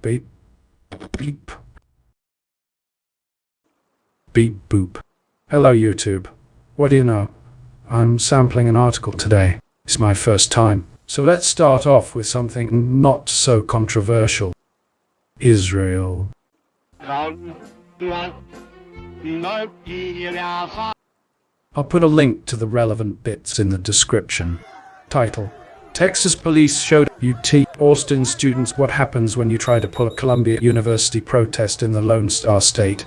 Beep. Beep. Beep boop. Hello YouTube. What do you know? I'm sampling an article today. It's my first time. So let's start off with something not so controversial. Israel. I'll put a link to the relevant bits in the description. Title: Texas police showed UT Austin students what happens when you try to pull a Columbia University protest in the Lone Star State.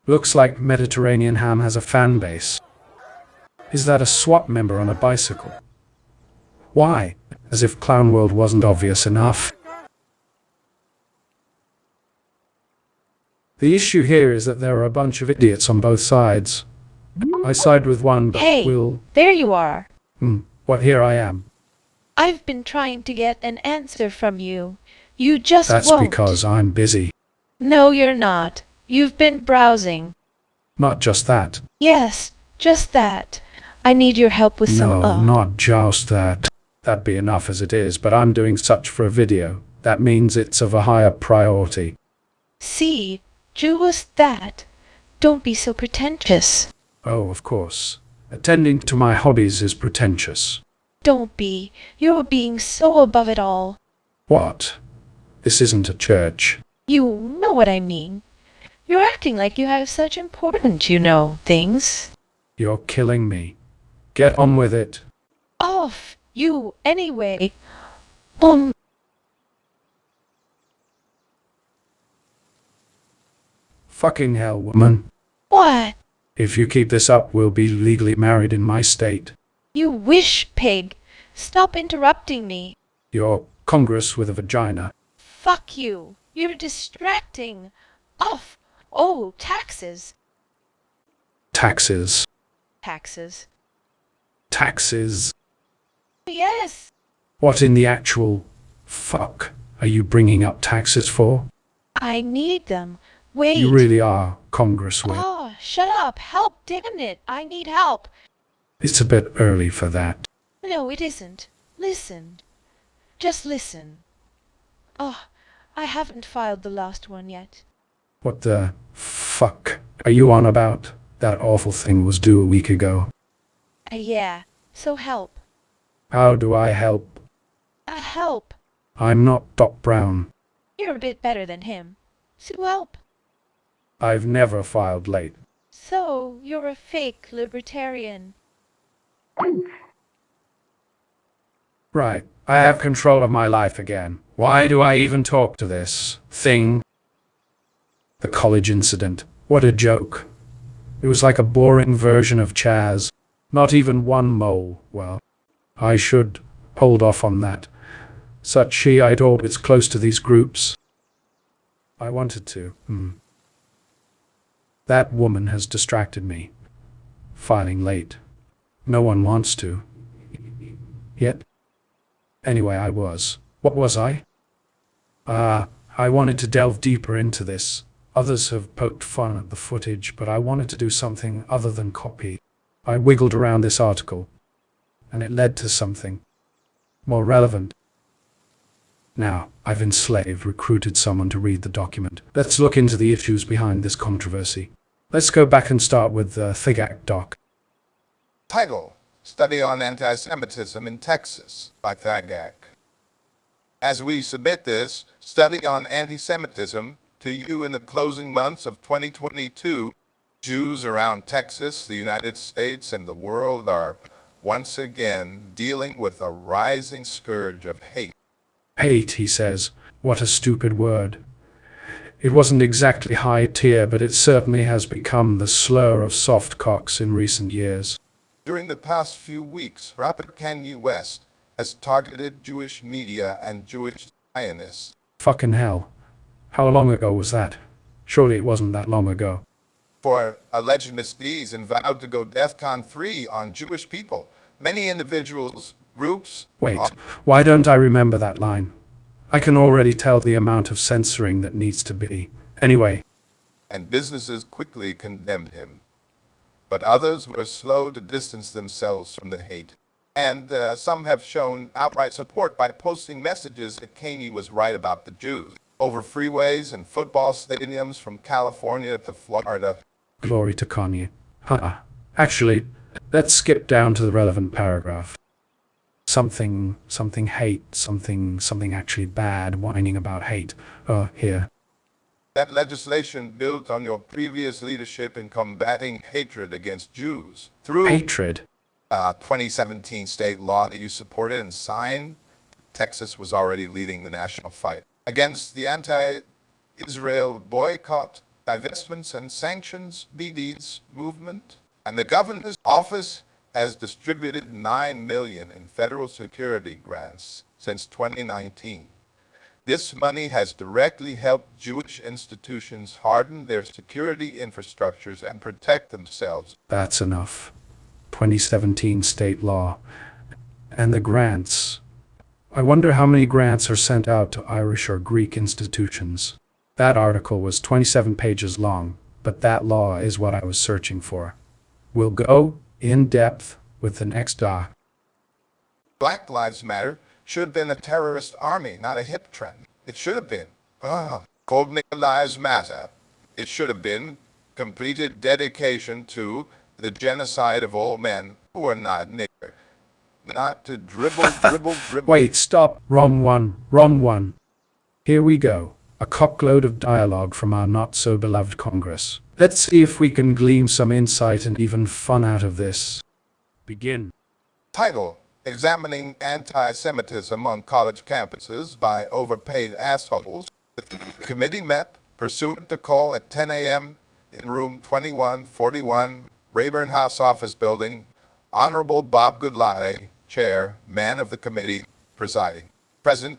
Looks like Mediterranean Ham has a fan base. Is that a SWAT member on a bicycle? Why? As if Clown World wasn't obvious enough. The issue here is that there are a bunch of idiots on both sides. I side with one, but Hey, there you are. What, here I am. I've been trying to get an answer from you. You just That's won't. because I'm busy. No, you're not. You've been browsing. Not just that. Yes, just that. I need your help with some... No, not just that. That'd be enough as it is, but I'm doing such for a video. That means it's of a higher priority. See, just that. Don't be so pretentious. Oh, of course. Attending to my hobbies is pretentious. Don't be. You're being so above it all. What? This isn't a church. You know what I mean. You're acting like you have such important, things. You're killing me. Get on with it. Off, you, anyway. Fucking hell, woman. What? If you keep this up, we'll be legally married in my state. You wish, pig. Stop interrupting me. You're Congress with a vagina. Fuck you. You're distracting. Off. Oh, taxes. Taxes. Taxes. Taxes. Yes. What in the actual fuck are you bringing up taxes for? I need them. Wait. You really are, Congresswoman. Oh, shut up. Help, damn it. I need help. It's a bit early for that. No, it isn't. Listen. Just listen. Oh, I haven't filed the last one yet. What the fuck are you on about? That awful thing was due a week ago. Yeah, so help. How do I help? Help. I'm not Doc Brown. You're a bit better than him. So help. I've never filed late. So, you're a fake libertarian. Right. I have control of my life again. Why do I even talk to this thing? The college incident. What a joke. It was like a boring version of Chaz. Not even one mole. Well, I should hold off on that. Such Shiite orbits close to these groups. I wanted to. That woman has distracted me. Filing late. No one wants to. Yet. Anyway, I was. What was I? I wanted to delve deeper into this. Others have poked fun at the footage, but I wanted to do something other than copy. I wiggled around this article, and it led to something more relevant. Now, I've recruited someone to read the document. Let's look into the issues behind this controversy. Let's go back and start with the Thigak doc. Title: Study on Anti-Semitism in Texas by Thigak. As we submit this study on anti-Semitism to you in the closing months of 2022, Jews around Texas, the United States, and the world are once again dealing with a rising scourge of hate. Hate, he says. What a stupid word. It wasn't exactly high tier, but it certainly has become the slur of soft cocks in recent years. During the past few weeks, Rapid Kanye West has targeted Jewish media and Jewish Zionists. Fucking hell. How long ago was that? Surely it wasn't that long ago. For alleged misdeeds and vowed to go DEFCON 3 on Jewish people. Many individuals, groups... Wait, why don't I remember that line? I can already tell the amount of censoring that needs to be. Anyway. And businesses quickly condemned him. But others were slow to distance themselves from the hate. And some have shown outright support by posting messages that Kanye was right about the Jews. over freeways and football stadiums from California to Florida. Glory to Kanye. Actually, let's skip down to the relevant paragraph. Something hate, something actually bad, whining about hate. Here. That legislation built on your previous leadership in combating hatred against Jews through Hatred? 2017 state law that you supported and signed. Texas was already leading the national fight against the anti-Israel boycott, divestments, and sanctions BD's movement. And the governor's office has distributed $9 million in federal security grants since 2019. This money has directly helped Jewish institutions harden their security infrastructures and protect themselves. That's enough. 2017 state law. And the grants. I wonder how many grants are sent out to Irish or Greek institutions. That article was 27 pages long, but that law is what I was searching for. We'll go in depth with the next doc. Black Lives Matter should have been a terrorist army, not a hip trend. It should have been. Cold Nigger Lives Matter. It should have been completed dedication to the genocide of all men who are not nigger. Not to dribble. Wait, stop. Wrong one. Here we go. A cockload of dialogue from our not-so-beloved Congress. Let's see if we can glean some insight and even fun out of this. Begin. Title: Examining Anti-Semitism on College Campuses by Overpaid Assholes. The committee met pursuant to call at 10 a.m. in room 2141, Rayburn House Office Building. Honorable Bob Goodlatte, Chair, man of the committee, presiding. Present,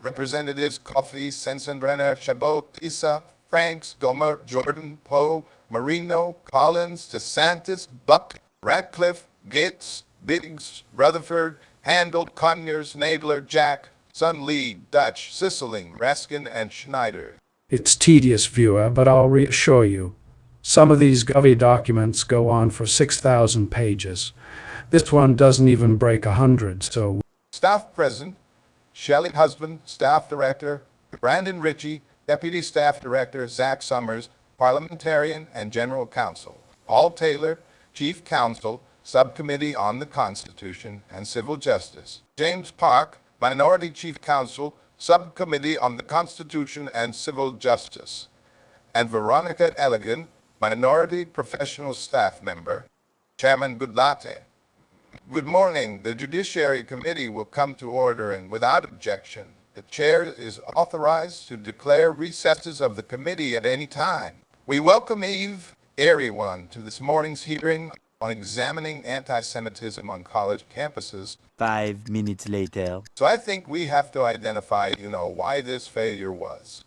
Representatives Coffey, Sensenbrenner, Chabot, Issa, Franks, Gomer, Jordan, Poe, Marino, Collins, DeSantis, Buck, Radcliffe, Gates, Biggs, Rutherford, Handel, Conyers, Nadler, Jack, Sun Lee, Dutch, Sisseling, Raskin, and Schneider. It's tedious, viewer, but I'll reassure you. Some of these Govy documents go on for 6,000 pages. This one doesn't even break 100, so... Staff present: Shelley Husband, Staff Director; Brandon Ritchie, Deputy Staff Director; Zach Summers, Parliamentarian and General Counsel; Paul Taylor, Chief Counsel, Subcommittee on the Constitution and Civil Justice; James Park, Minority Chief Counsel, Subcommittee on the Constitution and Civil Justice; and Veronica Elegant, Minority Professional Staff Member. Chairman Goodlatte. Good morning. The Judiciary Committee will come to order, and without objection, the Chair is authorized to declare recesses of the committee at any time. We welcome everyone to this morning's hearing on examining anti-Semitism on college campuses. 5 minutes later. So I think we have to identify, why this failure was.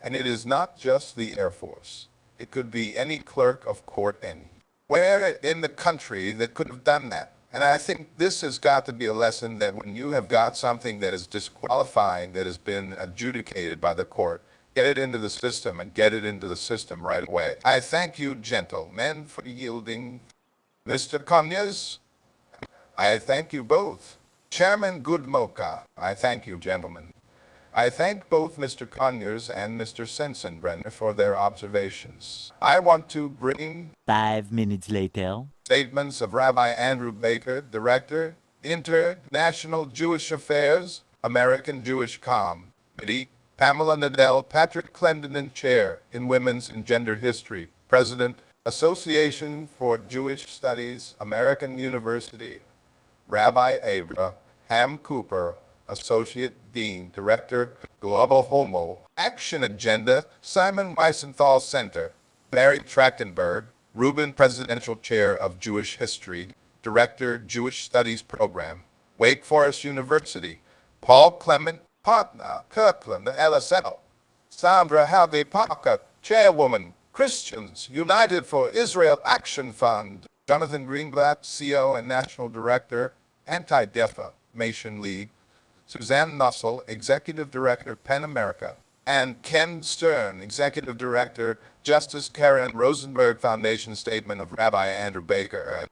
And it is not just the Air Force. It could be any clerk of court anywhere in the country that could have done that. And I think this has got to be a lesson that when you have got something that is disqualifying, that has been adjudicated by the court, get it into the system and get it into the system right away. I thank you, gentlemen, for yielding. Mr. Conyers, I thank you both. Chairman Goodmoka, I thank you, gentlemen. I thank both Mr. Conyers and Mr. Sensenbrenner for their observations. I want to bring 5 minutes later. statements of Rabbi Andrew Baker, Director, International Jewish Affairs, American Jewish Committee; Pamela Nadell, Patrick Clendon, Chair in Women's and Gender History, President, Association for Jewish Studies, American University; Rabbi Abraham Cooper, Associate Dean, Director, Global Homo Action Agenda, Simon Wiesenthal Center; Barry Trachtenberg, Rubin Presidential Chair of Jewish History, Director, Jewish Studies Program, Wake Forest University; Paul Clement, Partner, Kirkland, LSL; Sandra Halvey Parker, Chairwoman, Christians United for Israel Action Fund; Jonathan Greenblatt, CEO and National Director, Anti-Defamation League; Suzanne Nussel, Executive Director, PEN America; and Ken Stern, Executive Director, Justice Karen Rosenberg Foundation. Statement of Rabbi Andrew Baker.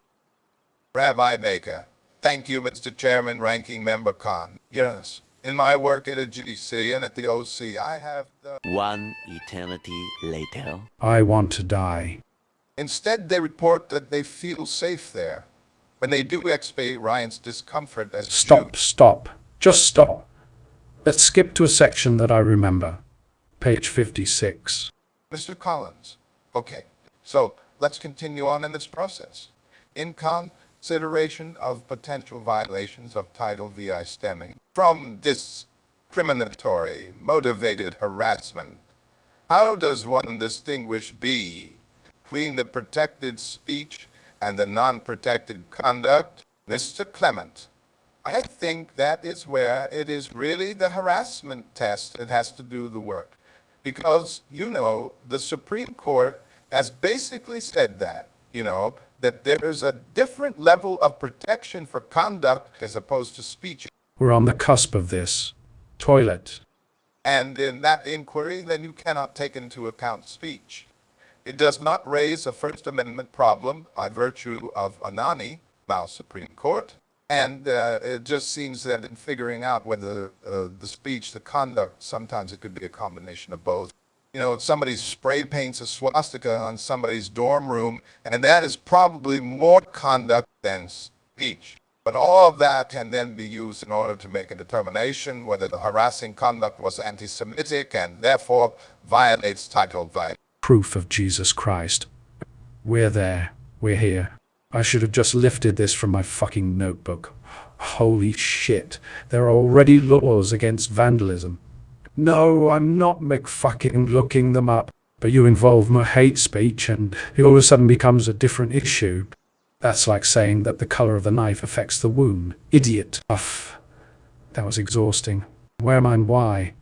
Rabbi Baker. Thank you, Mr. Chairman, Ranking Member Khan. Yes, In my work at a GDC and at the OC, I have the... One eternity later. I want to die. Instead, they report that they feel safe there. When they do experience discomfort as Stop. Just stop. Let's skip to a section that I remember. Page 56. Mr. Collins. Okay, so let's continue on in this process. In consideration of potential violations of Title VI stemming from discriminatory, motivated harassment, how does one distinguish between the protected speech and the non-protected conduct? Mr. Clement, I think that is where it is really the harassment test that has to do the work. Because, the Supreme Court has basically said that, that there is a different level of protection for conduct as opposed to speech. We're on the cusp of this. Toilet. And in that inquiry, then you cannot take into account speech. It does not raise a First Amendment problem by virtue of Anani, now Supreme Court. And it just seems that in figuring out whether the speech, the conduct, sometimes it could be a combination of both. If somebody spray paints a swastika on somebody's dorm room, and that is probably more conduct than speech. But all of that can then be used in order to make a determination whether the harassing conduct was anti-Semitic and therefore violates Title VI. Proof of Jesus Christ. We're there. We're here. I should have just lifted this from my fucking notebook. Holy shit. There are already laws against vandalism. No, I'm not McFucking looking them up. But you involve more hate speech and it all of a sudden becomes a different issue. That's like saying that the color of the knife affects the wound. Idiot. Uff. That was exhausting. Where am I and why?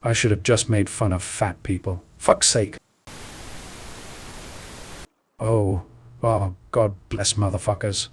I should have just made fun of fat people. Fuck's sake. Oh, God bless motherfuckers.